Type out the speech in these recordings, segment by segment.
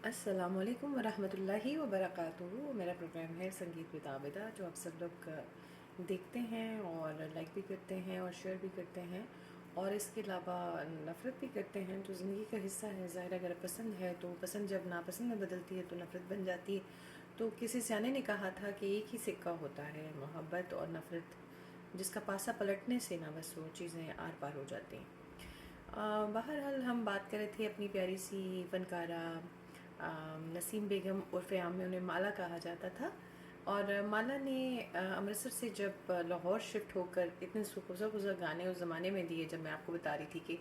अस्सलामुअलैकुम वरहमतुल्लाहि वबरकातुहू। मेरा प्रोग्राम है संगीत विद आबिदा, जो आप सब लोग देखते हैं और लाइक भी करते हैं और शेयर भी करते हैं और इसके अलावा नफ़रत भी करते हैं। तो ज़िंदगी का हिस्सा है, ज़ाहिर अगर पसंद है तो पसंद जब नापसंद में बदलती है तो नफ़रत बन जाती है। तो किसी सियाने ने कहा था कि एक ही सिक्का होता है, मोहब्बत और नफ़रत, जिसका पासा पलटने से ना बस वो चीज़ें आर पार हो जाती हैं। बहरहाल हम बात कर रहे थे अपनी प्यारी सी फनकारा नसीम बेगम उर्फ़ आम में उन्हें माला कहा जाता था। और माला ने अमृतसर से जब लाहौर शिफ्ट होकर इतने सुखुज़ा गाने उस ज़माने में दिए, जब मैं आपको बता रही थी कि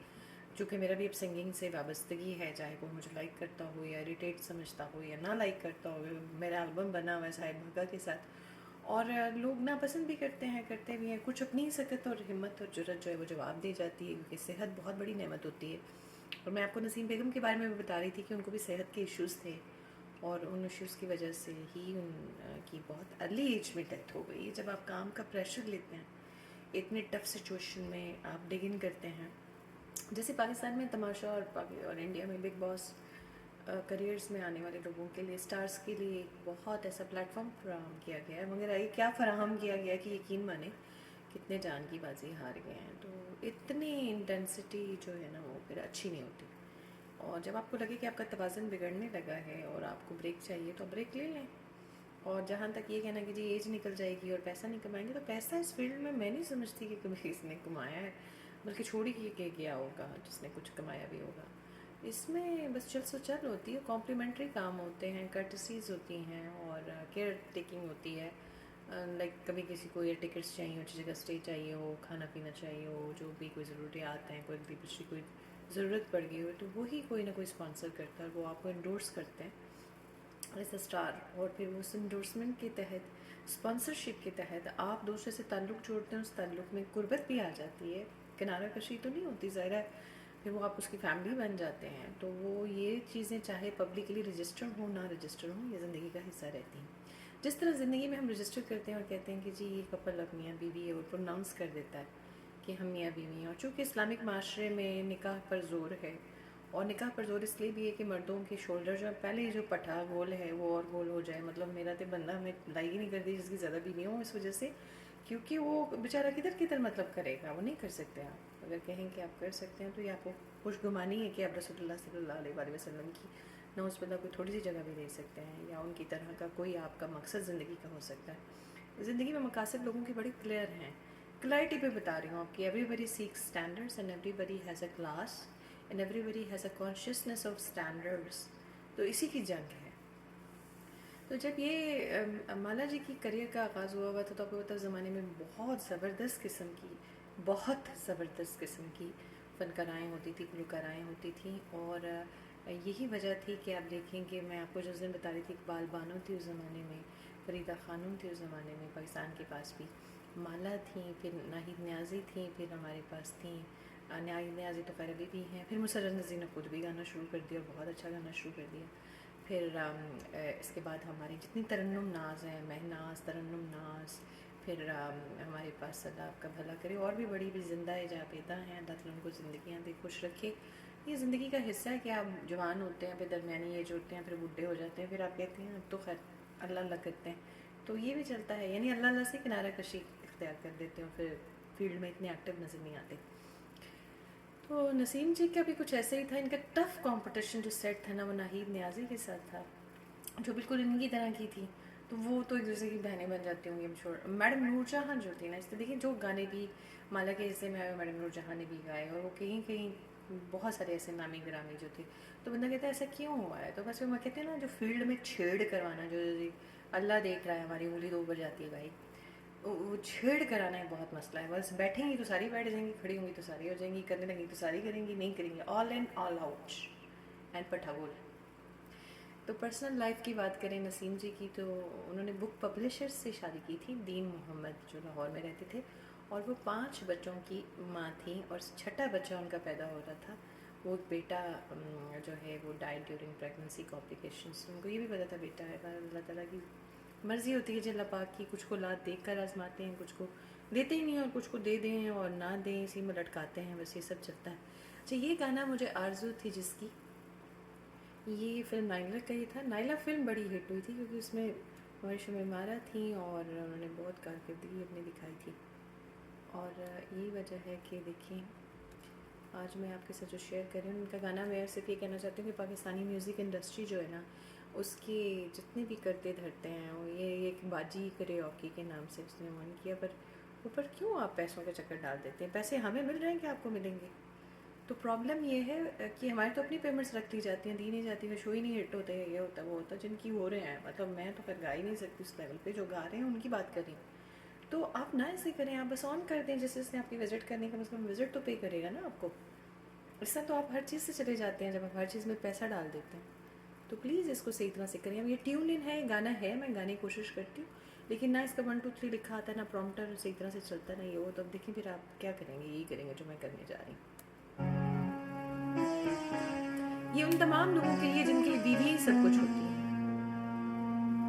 चूँकि मेरा भी अब सिंगिंग से वाबस्तगी है, चाहे वो मुझे लाइक करता हो या इरिटेट समझता हो या ना लाइक करता हो, मेरा एल्बम बना हुआ है साहिब भगा के साथ। और लोग नापसंद भी करते हैं, करते भी हैं। कुछ अपनी सकत और हिम्मत और जुर्रत जो है वो जवाब दे जाती है, क्योंकि सेहत बहुत बड़ी नेमत होती है। और मैं आपको नसीम बेगम के बारे में भी बता रही थी कि उनको भी सेहत के इश्यूज़ थे और उन इश्यूज़ की वजह से ही उनकी बहुत अर्ली एज में डेथ हो गई। जब आप काम का प्रेशर लेते हैं, इतने टफ सिचुएशन में आप डिग इन करते हैं, जैसे पाकिस्तान में तमाशा और इंडिया में बिग बॉस करियर्स में आने वाले लोगों के लिए, स्टार्स के लिए एक बहुत ऐसा प्लेटफॉर्म फराहम किया गया है, मगर ये क्या फराहम किया गया कि यकीन माने कितने जान की बाजी हार गए हैं। तो इतनी इंटेंसिटी जो है ना वो फिर अच्छी नहीं होती। और जब आपको लगे कि आपका तवाज़ुन बिगड़ने लगा है और आपको ब्रेक चाहिए तो ब्रेक ले लें। और जहाँ तक ये कहना कि जी एज निकल जाएगी और पैसा नहीं कमाएंगे, तो पैसा इस फील्ड में मैं नहीं समझती कि कभी इसने कमाया है, बल्कि छोड़ ही के गया होगा जिसने कुछ कमाया भी होगा। इसमें बस चल सुचल होती है, कॉम्प्लीमेंट्री काम होते हैं, कर्टसीज होती हैं और केयर टेकिंग होती है। लाइक कभी किसी को एयर टिकट्स चाहिए, अच्छी जगह स्टे चाहिए हो, खाना पीना चाहिए हो, जो भी कोई ज़रूरियात हैं, कोई भी पिछली कोई ज़रूरत पड़ गई हो, तो वही कोई ना कोई स्पॉन्सर करता है, वो आपको इंडोर्स करते हैं एज अ स्टार। और फिर उस इंडोर्समेंट के तहत, स्पॉन्सरशिप के तहत आप दूसरे से ताल्लुक़ जोड़ते हैं, उस ताल्लुक़ में गुर्बत भी आ जाती है, किनारा कशी तो नहीं होती, ज़ाहिर है फिर वो आप उसकी फैमिली बन जाते हैं। तो वो ये चीज़ें चाहे पब्लिकली रजिस्टर हो ना रजिस्टर हो, ये ज़िंदगी का हिस्सा रहती हैं। जिस तरह ज़िंदगी में हम रजिस्टर करते हैं और कहते हैं कि जी ये कपल अब मियाँ बीवी है, और प्रोनाउंस कर देता है कि हम मियाँ बीवी हैं। और चूँकि इस्लामिक माशरे में निकाह पर ज़ोर है, और निकाह पर जोर इसलिए भी है कि मर्दों के शोल्डर जो पहले जो पठा गोल है वो और गोल हो जाए। मतलब मेरा तो बंदा हमें लाई ही नहीं करती जिसकी ज़्यादा भी नहीं हो, इस वजह से, क्योंकि वो बेचारा किधर किधर मतलब करेगा, वो नहीं कर सकते। आप अगर कहें कि आप कर सकते हैं तो ये आपको खुशगुमानी है कि आप रसूलुल्लाह सल्लल्लाहु अलैहि वसल्लम की नौज़बिल्ला कोई थोड़ी सी जगह भी दे सकते हैं, या उनकी तरह का कोई आपका मकसद ज़िंदगी का हो सकता है। ज़िंदगी में मकासद लोगों के बड़े क्लियर हैं। क्लैरिटी पे बता रही हूँ आपकी। Everybody seeks standards and everybody has a class and everybody has a consciousness of standards. तो इसी की जंग है। तो जब ये माला जी की करियर का आगाज़ हुआ था, तो आपको पता ज़माने में बहुत ज़बरदस्त किस्म की, बहुत ज़बरदस्त किस्म की फ़नकाराएँ होती थी, गुलकाराएँ होती थी। और यही वजह थी कि आप देखेंगे, मैं आपको जिस दिन बता रही थी, इकबाल बानो थी उस ज़माने में, फरीदा खानूम थी उस ज़माने में पाकिस्तान के पास भी, माला थी, फिर नाहिद न्याज़ी थी, फिर हमारे पास थी नाहिद न्याज़ी तो खैर अभी भी हैं, फिर मुसर्रत नज़ीर ने खुद भी गाना शुरू कर दिया और बहुत अच्छा गाना शुरू कर दिया। फिर इसके बाद हमारी जितनी तरन्नुम नाज हैं, महनाज, तरन्नुम नाज, फिर हमारे पास अल्लाह आपका भला करे और भी बड़ी भी ज़िंदा जावेदा हैं, अल्लाह ताला उनको ज़िंदगियाँ दे, खुश रखे। ये ज़िंदगी का हिस्सा है कि आप जवान होते हैं, फिर दरमियानी एज होते हैं, फिर बूढ़े हो जाते हैं, फिर आप कहते हैं अब तो खैर अल्लाह अल्लाह करते हैं। तो ये भी चलता है, यानी अल्लाह अल्लाह से किनारा कशी इख्तियार कर देते हो, फिर फील्ड में इतने एक्टिव नज़र नहीं आते। तो नसीम जी का भी कुछ ऐसे ही था। इनका टफ कंपटीशन जो सेट था ना, वो नाहिद न्याज़ी के साथ था, जो बिल्कुल इन्हीं तरह की थी। तो वो तो एक दूसरे की बहनें बन जाती होंगी, हम श्योर। मैडम नूरजहाँ जो थी ना, इसलिए देखिए जो गाने भी माला के हिस्से में आए, मैडम नूरजहाँ ने भी गाए, और वो कहीं कहीं बहुत सारे ऐसे नामी ग्रामी जो थे। तो बंदा कहता है ऐसा क्यों हुआ है, तो बस वो कहते हैं ना, जो फील्ड में छेड़ करवाना, जो अल्लाह देख रहा है, हमारी उंगली तो ऊपर जाती है भाई, वो छेड़ कराना एक बहुत मसला है। बस बैठेंगी तो सारी बैठ जाएंगी, खड़ी होंगी तो सारी हो जाएंगी, करने लगेंगी तो सारी करेंगी, नहीं करेंगी all in all out and पठागोल। तो पर्सनल लाइफ की बात करें नसीम जी की, तो उन्होंने बुक पब्लिशर से शादी की थी, दीन मोहम्मद, जो लाहौर में रहते थे। और वो 5 बच्चों की माँ थी और छठा बच्चा उनका पैदा हो रहा था। वो एक बेटा जो है वो डाइड ड्यूरिंग प्रेगनेंसी कॉम्प्लिकेशंस। उनको ये भी पता था बेटा है, पर अल्लाह ताला की मर्ज़ी होती है, अल्लाह पाक की, कुछ को लात देख कर आजमाते हैं, कुछ को देते ही नहीं, और कुछ को दे दें और ना दें, इसी में लटकाते हैं, बस ये सब चलता है। अच्छा, ये गाना मुझे आरज़ू थी जिसकी, ये फ़िल्म नायला का ही था। नायला फ़िल्म बड़ी हिट हुई थी क्योंकि उसमें मौरिशा मेमारा थी और उन्होंने बहुत कारकर्दगी अपनी दिखाई थी। और यही वजह है कि देखिए आज मैं आपके साथ जो शेयर कर रही हूँ उनका गाना, मैं सिर्फ ये कहना चाहती हूँ कि पाकिस्तानी म्यूज़िक इंडस्ट्री जो है ना, उसके जितने भी करते धरते हैं वो ये एक बाजी करेओकी के नाम से उसने ऑन किया, पर ऊपर क्यों आप पैसों के चक्कर डाल देते हैं? पैसे हमें मिल रहे हैं कि आपको मिलेंगे? तो प्रॉब्लम ये है कि हमारी तो अपनी पेमेंट्स रख दी जाती हैं, दी नहीं जाती है, शो ही नहीं हिट होते हैं, ये होता है वो होता है। जिनकी हो रहे हैं, मतलब मैं तो फिर गा ही नहीं सकती उस लेवल पे, जो गा रहे हैं उनकी बात कर रही हूँ। तो आप ना ऐसे करें, आप बस ऑन कर दें, जिससे आपकी विज़िट करने का मतलब विज़िट तो पे करेगा ना आपको। इससे तो आप हर चीज़ से चले जाते हैं जब आप हर चीज़ में पैसा डाल देते हैं। तो प्लीज़ इसको सही तरह से करें। अब ये ट्यून इन है, गाना है, मैं गाने की कोशिश करती हूँ, लेकिन ना इसका 1 2 3 लिखा आता है, ना प्रॉम्प्टर सही तरह से चलता, ना ये वो। तो अब देखिए फिर आप क्या करेंगे? यही करेंगे जो मैं करने जा रही हूँ। ये उन तमाम लोगों के लिए जिनके लिए बीवी ही सब कुछ होती है,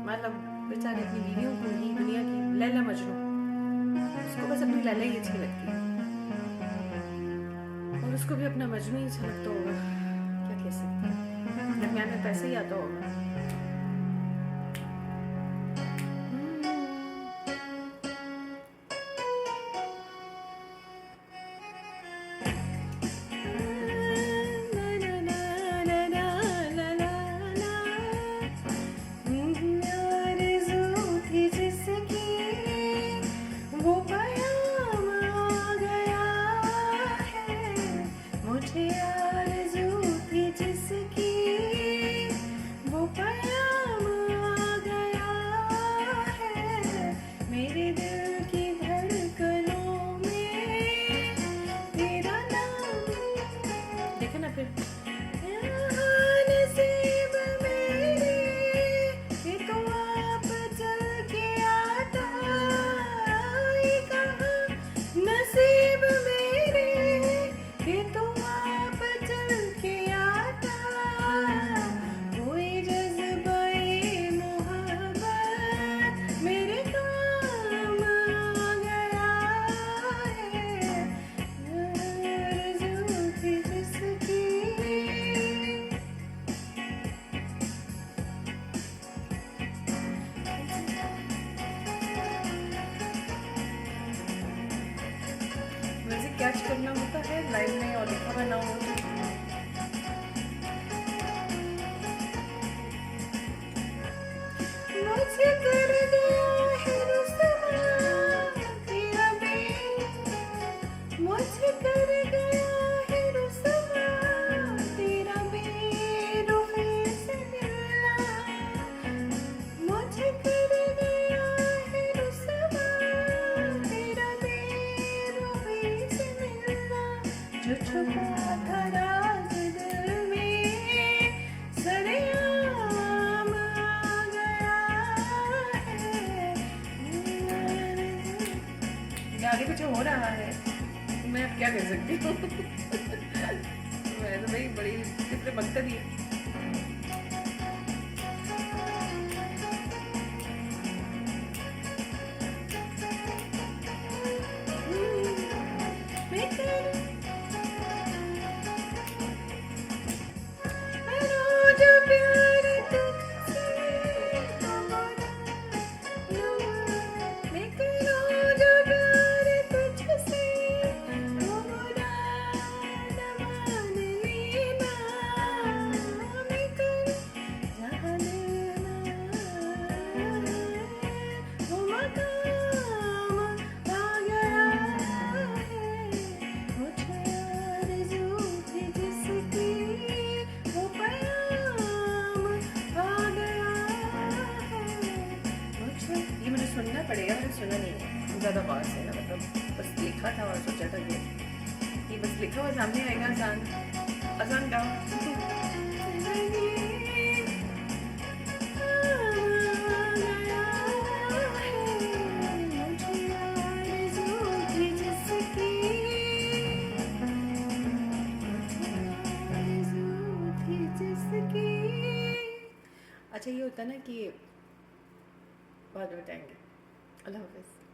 मतलब बेचारे अपनी बीवियों को ही, दुनिया की लैला मजनू, उसको बस अपनी लैला ही अच्छी लगती है और उसको भी अपना मजनू ही अच्छा लगता होगा। क्या कह सकते हैं, दरमियान में पैसे ही आता होगा। देखो ना फिर, नसीब मेरे कि तो आप चल के आता, ये कहाँ नसीब मेरे कि तो आप चल के आता, कोई जज्बा-ए मोहब्बत मेरे काम आ गया है, आरज़ू थी जिसकी। म्यूजिक कैच करना होता है लाइव में और लिखा हुआ ना हो तो। मुझे कर गया है रुसवा तेरा मुझे कर गया है रुसवा तेरा बेरुखी से मिलना, मुझे कर गया है रुसवा तेरा बेरुखी से मिलना, जो छुपा था राज दिल में सरेआम आ गया है। आगे कुछ हो रहा है, मैं अब क्या कर सकती हूँ? मैं तो भाई बड़ी कितने मकसद ही है। मैं करूँ रोज प्यार तुझसे, मैं करूँ जो प्यार तुझसे, वो बुरा न मान लेना, मैं करूँ जहाँ लेना वो मकाम आ गया है, मुझे आरज़ू थी जिसकी वो पयाम आ गया है, मुझे। ये मुझे सुनना पड़ेगा, मैंने सुना नहीं है ज़्यादा गौर से ना, मतलब बस लिखा था और सोचा था कि ये बस लिखा हुआ सामने आएगा, आसान आसान गाओ। अच्छा ये होता है ना कि बाद में बताएंगे। अल्लाह हाफ़िज़।